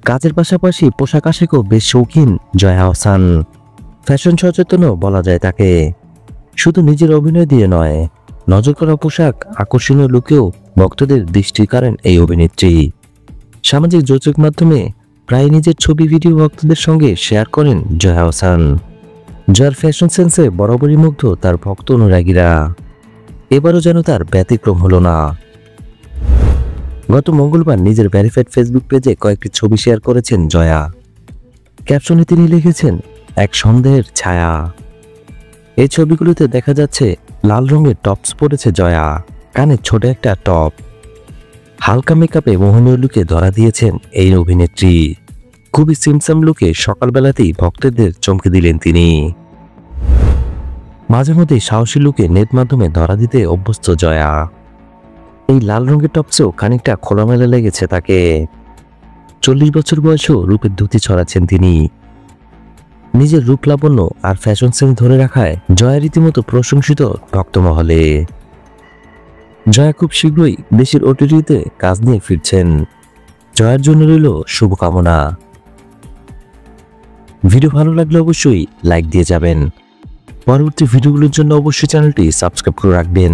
কাজের পাশাপাশি পোশাক আশাকেও বেশ শৌখিন জয়া আহসান। ফ্যাশন সচেতনও বলা যায় তাকে। শুধু নিজের অভিনয় দিয়ে নয়, নজর করা পোশাক, আকর্ষণীয় লুকেও ভক্তদের দৃষ্টি কাড়েন এই অভিনেত্রী। সামাজিক যোগাযোগ মাধ্যমে প্রায় নিজের ছবি ভিডিও ভক্তদের সঙ্গে শেয়ার করেন জয়া আহসান। জয়ার ফ্যাশন সেন্সে বরাবরই মুগ্ধ তার ভক্ত অনুরাগীরা। এবারও যেন তার ব্যতিক্রম হলো না। গত মঙ্গলবার নিজের ভেরিফাইড ফেসবুক পেজে কয়েকটি ছবি শেয়ার করেছেন জয়া। ক্যাপশনে তিনি লিখেছেন, এক সন্দেহের ছায়া। এই ছবিগুলোতে দেখা যাচ্ছে লাল রঙের টপস পরেছে জয়া, কানে ছোট একটা টপ। হালকা মেকআপে মোহনীয় লুকে ধরা দিয়েছেন এই অভিনেত্রী। খুবই সিমসাম লুকে সকালবেলাতেই ভক্তদের চমকে দিলেন তিনি। মাঝে মধ্যে সাহসী লুকে নেট মাধ্যমে ধরা দিতে অভ্যস্ত জয়া। এই লাল রঙের টপসেও খানিকটা খোলামেলা লেগেছে তাকে। 40 বছর বয়সেও রূপের দ্যুতি ছড়াচ্ছেন তিনি। নিজের রূপ লাবণ্য আর ফ্যাশন সেন্স ধরে রাখায় জয়া রীতিমতো প্রশংসিত ভক্তমহলে। জয়া খুব শীঘ্রই দেশের ওটিটিতে কাজ নিয়ে ফিরছেন। জয়ার জন্য রইল শুভকামনা। ভিডিও ভালো লাগলে অবশ্যই লাইক দিয়ে যাবেন। পরবর্তী ভিডিওগুলোর জন্য অবশ্যই চ্যানেলটি সাবস্ক্রাইব করে রাখবেন।